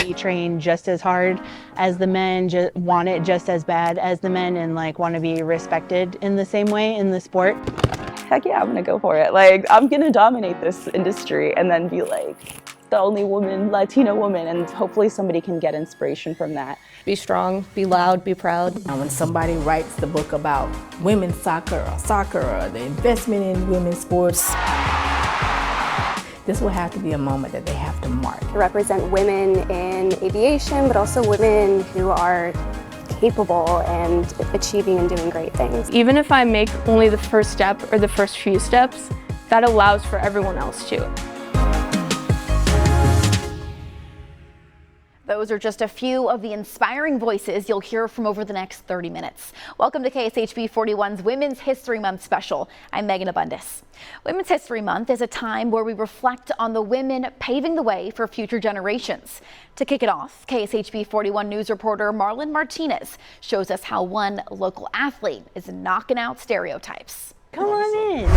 We train just as hard as the men, want it just as bad as the men, and like want to be respected in the same way in the sport. Heck yeah, I'm gonna go for it. Like, I'm gonna dominate this industry and then be like the only woman, Latina woman, and hopefully somebody can get inspiration from that. Be strong, be loud, be proud. When somebody writes the book about women's soccer or the investment in women's sports, this will have to be a moment that they have to mark. To represent women in aviation, but also women who are capable and achieving and doing great things. Even if I make only the first step or the first few steps, that allows for everyone else too. Those are just a few of the inspiring voices you'll hear from over the next 30 minutes. Welcome to KSHB 41's Women's History Month special. I'm Megan Abundis. Women's History Month is a time where we reflect on the women paving the way for future generations. To kick it off, KSHB 41 news reporter Marlon Martinez shows us how one local athlete is knocking out stereotypes. Come on in.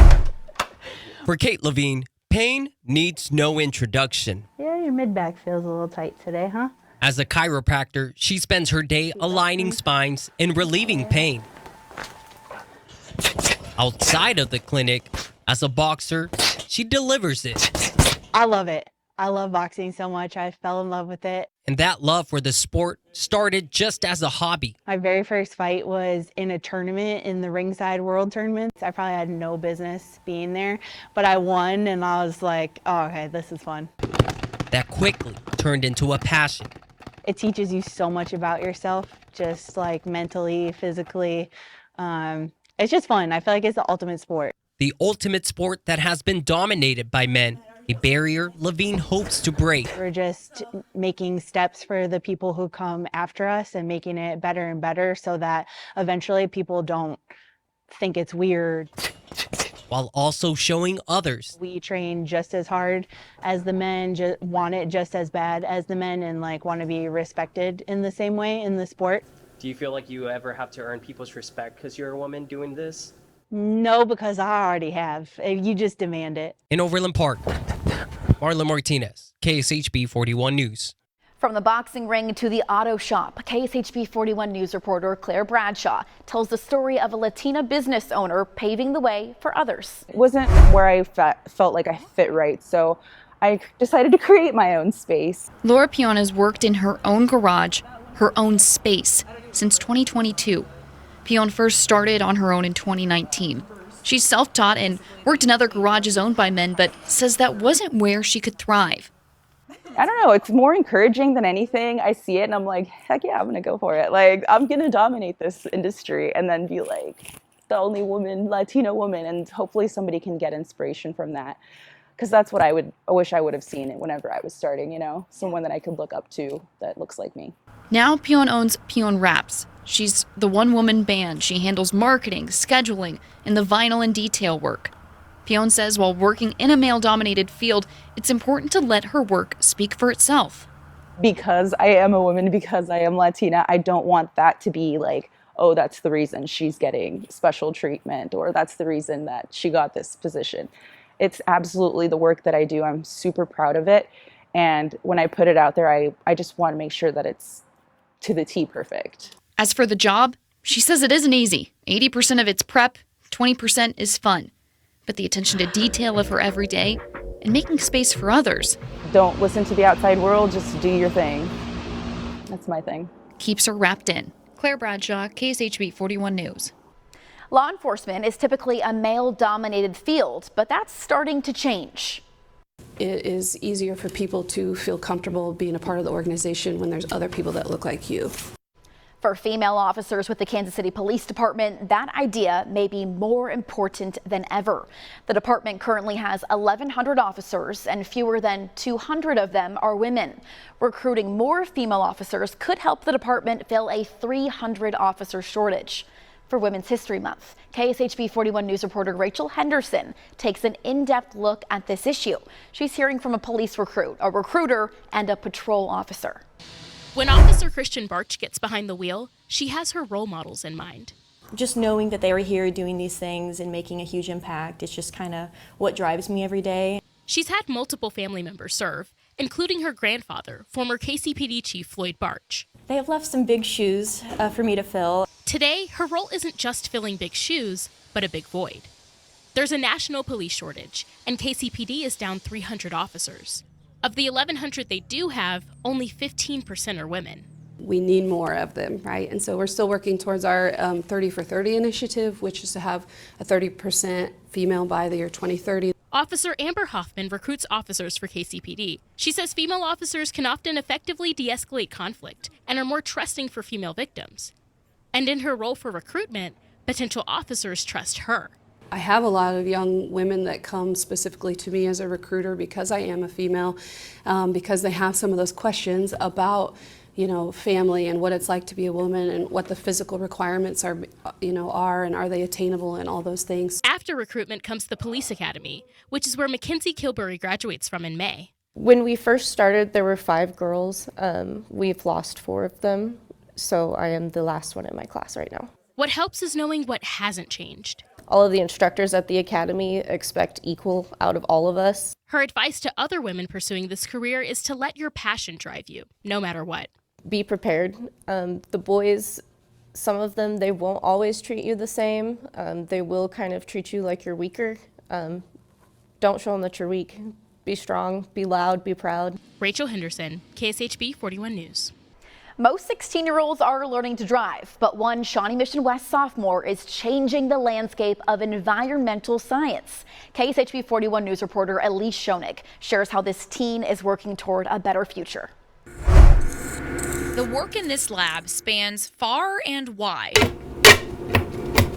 For Kate Levine, pain needs no introduction. Yeah, your mid-back feels a little tight today, huh? As a chiropractor, she spends her day aligning spines and relieving pain. Outside of the clinic, as a boxer, she delivers it. I love it. I love boxing so much. I fell in love with it. And that love for the sport started just as a hobby. My very first fight was in a tournament, in the Ringside World Tournament. I probably had no business being there, but I won and I was like, oh, okay, this is fun. That quickly turned into a passion. It teaches you so much about yourself, just like mentally, physically. It's just fun. I feel like it's the ultimate sport. The ultimate sport that has been dominated by men. A barrier Levine hopes to break. We're just making steps for the people who come after us and making it better and better so that eventually people don't think it's weird. While also showing others. We train just as hard as the men, want it just as bad as the men, and like want to be respected in the same way in the sport. Do you feel like you ever have to earn people's respect because you're a woman doing this? No, because I already have. You just demand it. In Overland Park, Marlon Martinez, KSHB 41 News. From the boxing ring to the auto shop, KSHB 41 news reporter Claire Bradshaw tells the story of a Latina business owner paving the way for others. It wasn't where I felt like I fit right, so I decided to create my own space. Laura Pion has worked in her own garage, her own space, since 2022. Pion first started on her own in 2019. She's self-taught and worked in other garages owned by men, but says that wasn't where she could thrive. I don't know, it's more encouraging than anything. I see it and I'm like, heck yeah, I'm gonna go for it. Like, I'm gonna dominate this industry and then be like the only woman, Latina woman, and hopefully somebody can get inspiration from that. Because that's what I wish I would have seen it whenever I was starting, you know, someone that I could look up to that looks like me. Now Pion owns Pion Wraps. She's the one-woman band. She handles marketing, scheduling, and the vinyl and detail work. Pion says while working in a male-dominated field, it's important to let her work speak for itself. Because I am a woman, because I am Latina, I don't want that to be like, oh, that's the reason she's getting special treatment, or that's the reason that she got this position. It's absolutely the work that I do. I'm super proud of it. And when I put it out there, I just want to make sure that it's to the T perfect. As for the job, she says it isn't easy. 80% of it's prep, 20% is fun. But the attention to detail of her everyday and making space for others. Don't listen to the outside world, just do your thing. That's my thing. Keeps her wrapped in. Claire Bradshaw, KSHB 41 News. Law enforcement is typically a male-dominated field, but that's starting to change. It is easier for people to feel comfortable being a part of the organization when there's other people that look like you. For female officers with the Kansas City Police Department, that idea may be more important than ever. The department currently has 1,100 officers, and fewer than 200 of them are women. Recruiting more female officers could help the department fill a 300 officer shortage. For Women's History Month, KSHB 41 news reporter Rachel Henderson takes an in-depth look at this issue. She's hearing from a police recruit, a recruiter, and a patrol officer. When Officer Christian Barch gets behind the wheel, she has her role models in mind. Just knowing that they were here doing these things and making a huge impact, it's just kind of what drives me every day. She's had multiple family members serve, including her grandfather, former KCPD Chief Floyd Barch. They have left some big shoes for me to fill. Today, her role isn't just filling big shoes, but a big void. There's a national police shortage, and KCPD is down 300 officers. Of the 1,100 they do have, only 15% are women. We need more of them, right? And so we're still working towards our 30 for 30 initiative, which is to have a 30% female by the year 2030. Officer Amber Hoffman recruits officers for KCPD. She says female officers can often effectively de-escalate conflict and are more trusting for female victims. And in her role for recruitment, potential officers trust her. I have a lot of young women that come specifically to me as a recruiter because I am a female, because they have some of those questions about, family and what it's like to be a woman and what the physical requirements are, and are they attainable and all those things. After recruitment comes the police academy, which is where Mackenzie Kilbury graduates from in May. When we first started, there were 5 girls. We've lost 4 of them, so I am the last one in my class right now. What helps is knowing what hasn't changed. All of the instructors at the academy expect equal out of all of us. Her advice to other women pursuing this career is to let your passion drive you, no matter what. Be prepared. The boys, some of them, they won't always treat you the same. They will kind of treat you like you're weaker. Don't show them that you're weak. Be strong, be loud, be proud. Rachel Henderson, KSHB 41 News. Most 16-year-olds are learning to drive, but one Shawnee Mission West sophomore is changing the landscape of environmental science. KSHB 41 News reporter Elise Schoenig shares how this teen is working toward a better future. The work in this lab spans far and wide.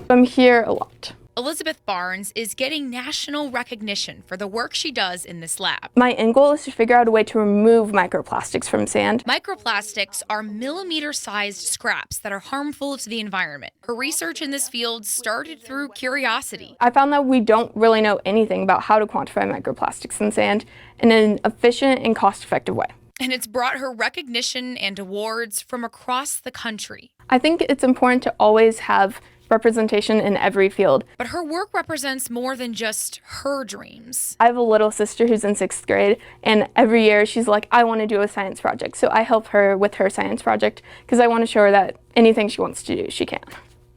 I'm here a lot. Elizabeth Barnes is getting national recognition for the work she does in this lab. My end goal is to figure out a way to remove microplastics from sand. Microplastics are millimeter-sized scraps that are harmful to the environment. Her research in this field started through curiosity. I found that we don't really know anything about how to quantify microplastics in sand in an efficient and cost-effective way. And it's brought her recognition and awards from across the country. I think it's important to always have representation in every field. But her work represents more than just her dreams. I have a little sister who's in 6th grade, and every year she's like, I want to do a science project. So I help her with her science project because I want to show her that anything she wants to do, she can.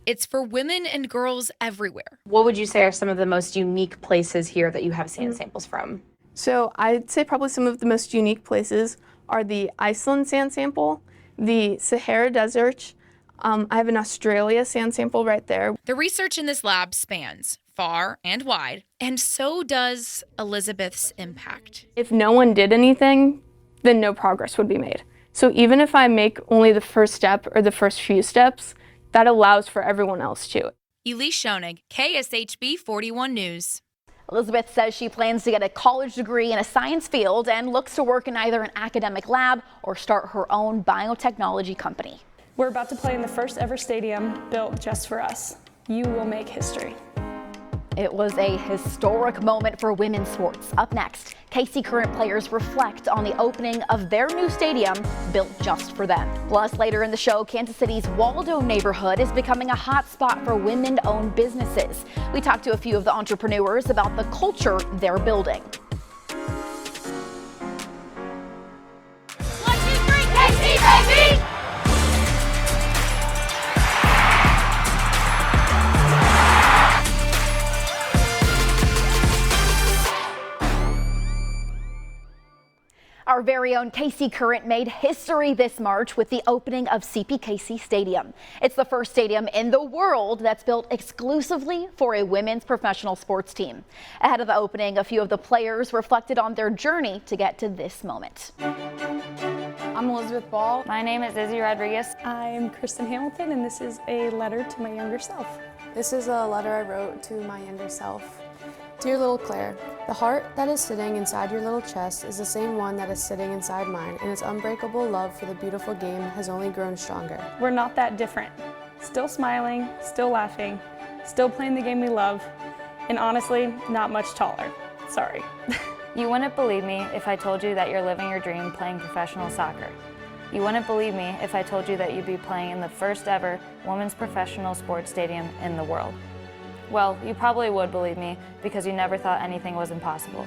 It's for women and girls everywhere. What would you say are some of the most unique places here that you have sand samples from? So I'd say probably some of the most unique places are the Iceland sand sample, the Sahara Desert. I have an Australia sand sample right there. The research in this lab spans far and wide, and so does Elizabeth's impact. If no one did anything, then no progress would be made. So even if I make only the first step or the first few steps, that allows for everyone else to. Elise Schoenig, KSHB 41 News. Elizabeth says she plans to get a college degree in a science field and looks to work in either an academic lab or start her own biotechnology company. We're about to play in the first ever stadium built just for us. You will make history. It was a historic moment for women's sports. Up next, KC current players reflect on the opening of their new stadium built just for them. Plus, later in the show, Kansas City's Waldo neighborhood is becoming a hot spot for women-owned businesses. We talked to a few of the entrepreneurs about the culture they're building. 1, 2, 3, KC, baby! Our very own KC Current made history this March with the opening of CPKC Stadium. It's the first stadium in the world that's built exclusively for a women's professional sports team. Ahead of the opening, a few of the players reflected on their journey to get to this moment. I'm Elizabeth Ball. My name is Izzy Rodriguez. I'm Kristen Hamilton, and this is a letter to my younger self. This is a letter I wrote to my younger self. Dear little Claire, the heart that is sitting inside your little chest is the same one that is sitting inside mine, and its unbreakable love for the beautiful game has only grown stronger. We're not that different. Still smiling, still laughing, still playing the game we love, and honestly, not much taller. Sorry. You wouldn't believe me if I told you that you're living your dream playing professional soccer. You wouldn't believe me if I told you that you'd be playing in the first ever women's professional sports stadium in the world. Well, you probably would believe me because you never thought anything was impossible.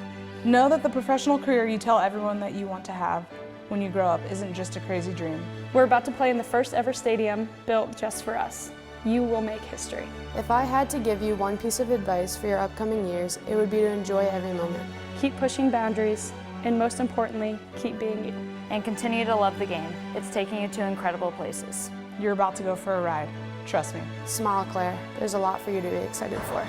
Know that the professional career you tell everyone that you want to have when you grow up isn't just a crazy dream. We're about to play in the first ever stadium built just for us. You will make history. If I had to give you one piece of advice for your upcoming years, it would be to enjoy every moment. Keep pushing boundaries, and most importantly, keep being you. And continue to love the game. It's taking you to incredible places. You're about to go for a ride. Trust me. Smile, Claire. There's a lot for you to be excited for.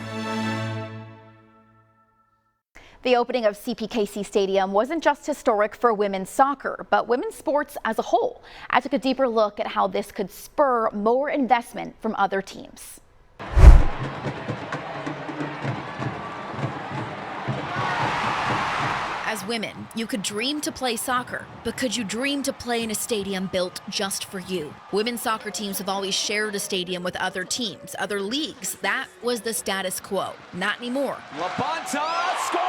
The opening of CPKC Stadium wasn't just historic for women's soccer, but women's sports as a whole. I took a deeper look at how this could spur more investment from other teams. As women, you could dream to play soccer, but could you dream to play in a stadium built just for you? Women's soccer teams have always shared a stadium with other teams, other leagues. That was the status quo. Not anymore. LaPonta scores!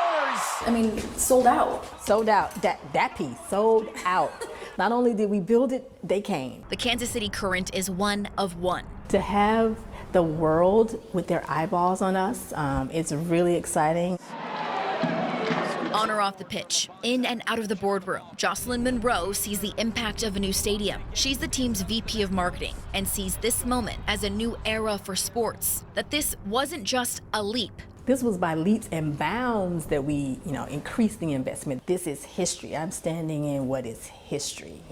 I mean, sold out. Sold out. That piece sold out. Not only did we build it, they came. The Kansas City Current is one of one. To have the world with their eyeballs on us, it's really exciting. On or off the pitch, in and out of the boardroom, Jocelyn Monroe sees the impact of a new stadium. She's the team's VP of marketing and sees this moment as a new era for sports. That this wasn't just a leap. This was by leaps and bounds that we, increased the investment. This is history. I'm standing in what is history.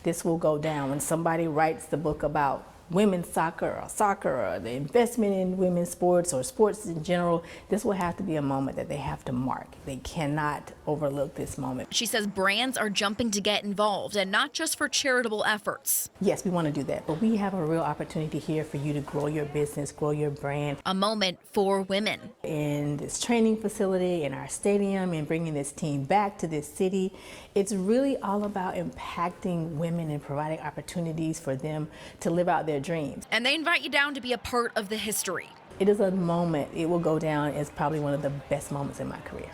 This will go down when somebody writes the book about women's soccer or the investment in women's sports or sports in general. This will have to be a moment that they have to mark. They cannot overlook this moment. She says brands are jumping to get involved, and not just for charitable efforts. Yes, we want to do that, but we have a real opportunity here for you to grow your business, grow your brand. A moment for women. In this training facility, in our stadium, and bringing this team back to this city, it's really all about impacting women and providing opportunities for them to live out their dreams. And they invite you down to be a part of the history. It is a moment, it will go down as probably one of the best moments in my career.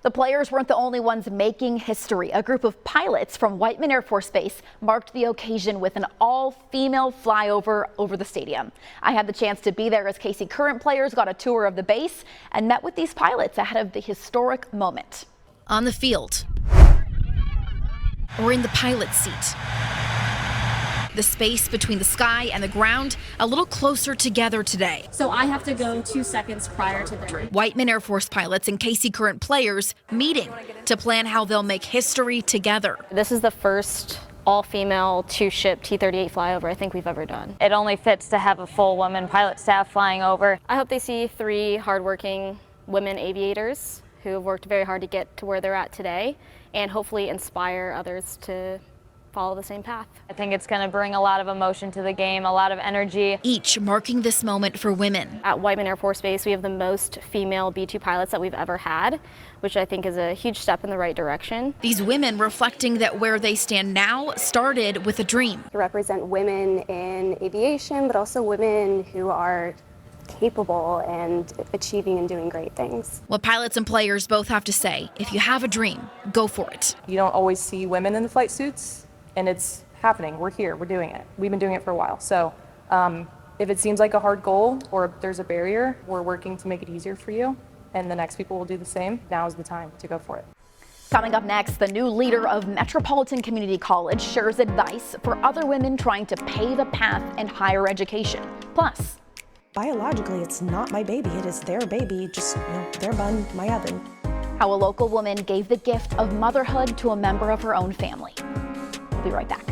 The players weren't the only ones making history. A group of pilots from Whiteman Air Force Base marked the occasion with an all-female flyover over the stadium. I had the chance to be there as KC Current players got a tour of the base and met with these pilots ahead of the historic moment. On the field, or in the pilot's seat. The space between the sky and the ground a little closer together today. So I have to go 2 seconds prior to the Whiteman Air Force pilots and KC Current players meeting to plan how they'll make history together. This is the first all-female two-ship T-38 flyover I think we've ever done. It only fits to have a full woman pilot staff flying over. I hope they see 3 hardworking women aviators who have worked very hard to get to where they're at today, and hopefully inspire others to follow the same path. I think it's going to bring a lot of emotion to the game, a lot of energy. Each marking this moment for women. At Whiteman Air Force Base, we have the most female B-2 pilots that we've ever had, which I think is a huge step in the right direction. These women reflecting that where they stand now started with a dream. To represent women in aviation, but also women who are capable and achieving and doing great things. What pilots and players both have to say, if you have a dream, go for it. You don't always see women in the flight suits, and it's happening. We're here, we're doing it. We've been doing it for a while. So if it seems like a hard goal or there's a barrier, we're working to make it easier for you, and the next people will do the same. Now is the time to go for it. Coming up next, the new leader of Metropolitan Community College shares advice for other women trying to pave a path in higher education. Plus, biologically, it's not my baby. It is their baby, just their bun, my oven. how a local woman gave the gift of motherhood to a member of her own family. We'll be right back.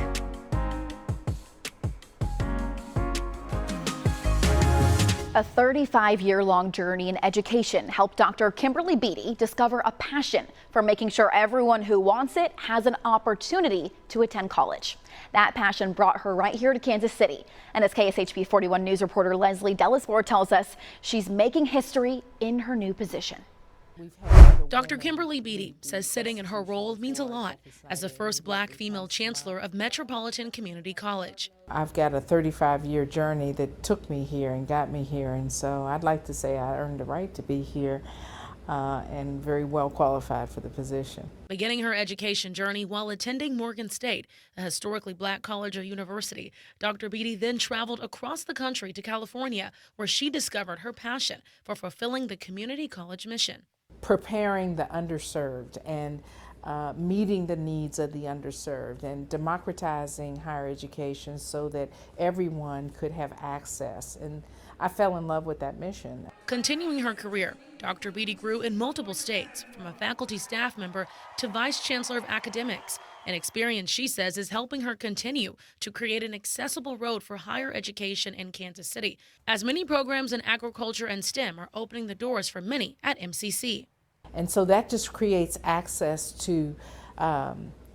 A 35-year-long journey in education helped Dr. Kimberly Beatty discover a passion for making sure everyone who wants it has an opportunity to attend college. That passion brought her right here to Kansas City. And as KSHB 41 News reporter Leslie Delismore tells us, she's making history in her new position. Dr. Kimberly Beatty says sitting in her role means a lot as the first black female chancellor of Metropolitan Community College. I've got a 35-year journey that took me here and got me here, and so I'd like to say I earned the right to be here. and very well qualified for the position. Beginning her education journey while attending Morgan State, a historically black college or university, Dr. Beatty then traveled across the country to California, where she discovered her passion for fulfilling the community college mission. Preparing the underserved and meeting the needs of the underserved and democratizing higher education so that everyone could have access. And I fell in love with that mission. Continuing her career, Dr. Beatty grew in multiple states, from a faculty staff member to vice chancellor of academics. An experience she says is helping her continue to create an accessible road for higher education in Kansas City, as many programs in agriculture and STEM are opening the doors for many at MCC. And so that just creates access to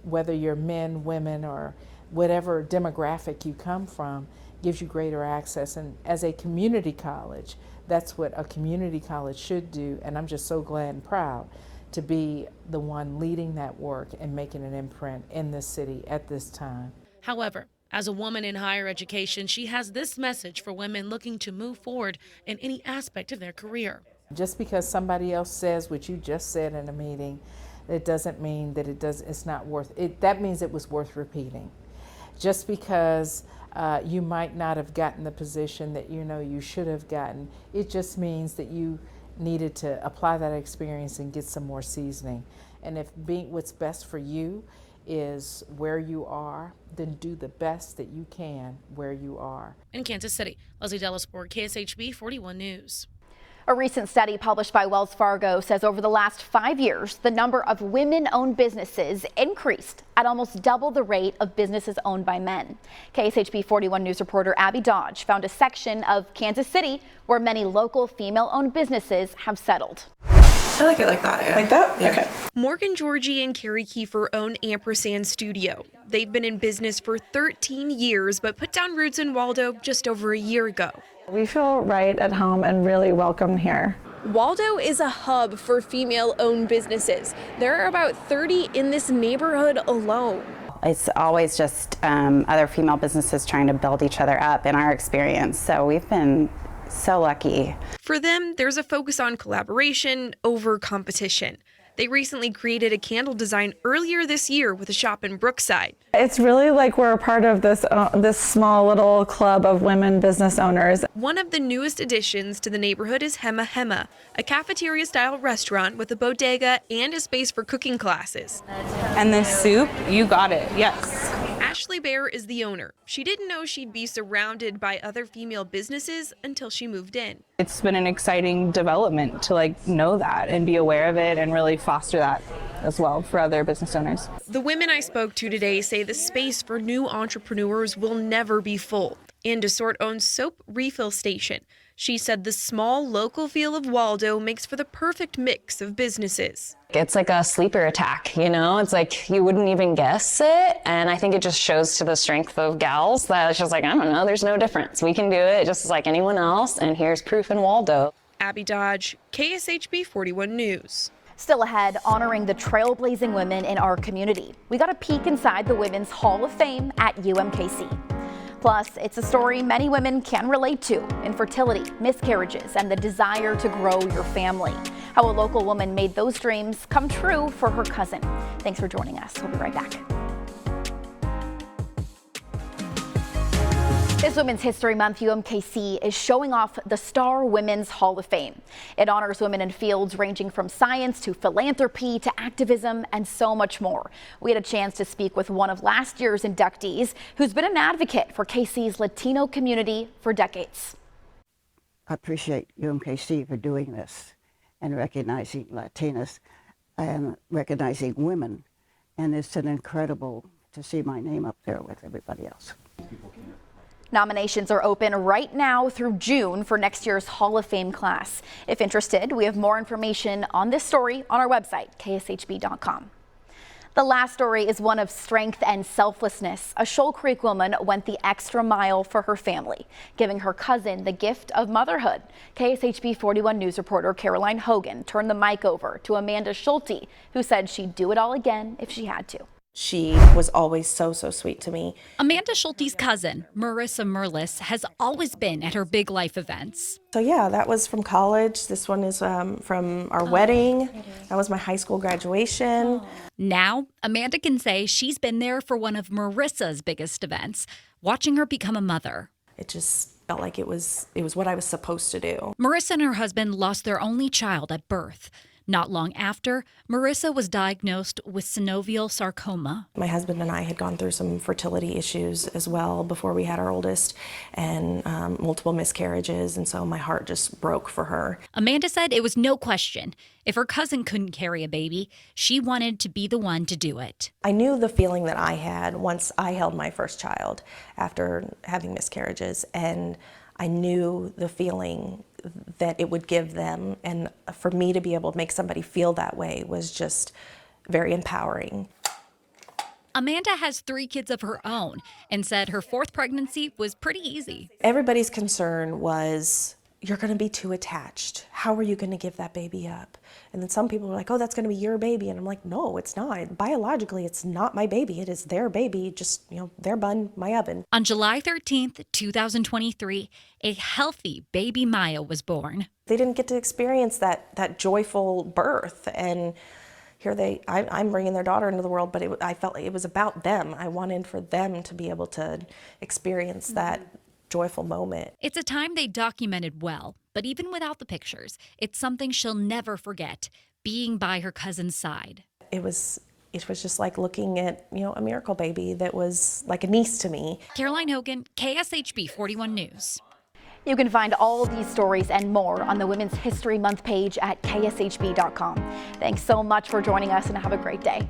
whether you're men, women, or whatever demographic you come from, gives you greater access. And as a community college, that's what a community college should do. And I'm just so glad and proud to be the one leading that work and making an imprint in this city at this time. However, as a woman in higher education, she has this message for women looking to move forward in any aspect of their career. Just because somebody else says what you just said in a meeting, it doesn't mean that it's not worth it. That means it was worth repeating. Just because you might not have gotten the position that you know you should have gotten, it just means that you needed to apply that experience and get some more seasoning. And if what's best for you is where you are, then do the best that you can where you are. In Kansas City, Leslie Delasport, KSHB 41 News. A recent study published by Wells Fargo says over the last 5 years, the number of women-owned businesses increased at almost double the rate of businesses owned by men. KSHB 41 News reporter Abby Dodge found a section of Kansas City where many local female-owned businesses have settled. I like it like that. Yeah. Like that? Yeah. Okay. Morgan Georgie and Carrie Kiefer own Ampersand Studio. They've been in business for 13 years, but put down roots in Waldo just over a year ago. We feel right at home and really welcome here. Waldo is a hub for female-owned businesses. There are about 30 in this neighborhood alone. It's always just other female businesses trying to build each other up in our experience. So we've been so lucky. For them, there's a focus on collaboration over competition. They recently created a candle design earlier this year with a shop in Brookside. It's really like we're a part of this small little club of women business owners. One of the newest additions to the neighborhood is Hema Hema, a cafeteria-style restaurant with a bodega and a space for cooking classes. And the soup, you got it, yes. Ashley Bear is the owner. She didn't know she'd be surrounded by other female businesses until she moved in. It's been an exciting development to know that and be aware of it and really foster that as well for other business owners. The women I spoke to today say the space for new entrepreneurs will never be full. And DeSort owns Soap Refill Station. She said the small local feel of Waldo makes for the perfect mix of businesses. It's like a sleeper attack, you know? It's like you wouldn't even guess it. And I think it just shows to the strength of gals that it's just like, I don't know, there's no difference. We can do it just like anyone else. And here's proof in Waldo. Abby Dodge, KSHB 41 News. Still ahead, honoring the trailblazing women in our community. We got a peek inside the Women's Hall of Fame at UMKC. Plus, it's a story many women can relate to: infertility, miscarriages, and the desire to grow your family. How a local woman made those dreams come true for her cousin. Thanks for joining us. We'll be right back. This Women's History Month, UMKC is showing off the Star Women's Hall of Fame. It honors women in fields ranging from science to philanthropy to activism and so much more. We had a chance to speak with one of last year's inductees who's been an advocate for KC's Latino community for decades. I appreciate UMKC for doing this and recognizing Latinas and recognizing women. And it's an incredible to see my name up there with everybody else. Nominations are open right now through June for next year's Hall of Fame class. If interested, we have more information on this story on our website, kshb.com. The last story is one of strength and selflessness. A Shoal Creek woman went the extra mile for her family, giving her cousin the gift of motherhood. KSHB 41 News reporter Caroline Hogan turned the mic over to Amanda Schulte, who said she'd do it all again if she had to. She was always so sweet to me. Amanda Schulte's cousin, Marissa Merlis, has always been at her big life events. So yeah, that was from college. This one is from our wedding. That was my high school graduation. Now, Amanda can say she's been there for one of Marissa's biggest events, watching her become a mother. It just felt like it was what I was supposed to do. Marissa and her husband lost their only child at birth. Not long after, Marissa was diagnosed with synovial sarcoma. My husband and I had gone through some fertility issues as well before we had our oldest, and multiple miscarriages, and so my heart just broke for her. Amanda said it was no question. If her cousin couldn't carry a baby, she wanted to be the one to do it. I knew the feeling that I had once I held my first child after having miscarriages, and I knew the feeling that it would give them, and for me to be able to make somebody feel that way was just very empowering. Amanda has 3 kids of her own and said her 4th pregnancy was pretty easy. Everybody's concern was, you're going to be too attached. How are you going to give that baby up? And then some people were like, oh, that's going to be your baby. And I'm like, no, it's not. Biologically, it's not my baby. It is their baby, just, their bun, my oven. On July 13th, 2023, a healthy baby Maya was born. They didn't get to experience that joyful birth. And here I'm bringing their daughter into the world, but I felt like it was about them. I wanted for them to be able to experience that joyful moment. It's a time they documented well, but even without the pictures, it's something she'll never forget, being by her cousin's side. It was just like looking at, a miracle baby that was like a niece to me. Caroline Hogan, KSHB 41 News. You can find all these stories and more on the Women's History Month page at kshb.com. Thanks so much for joining us and have a great day.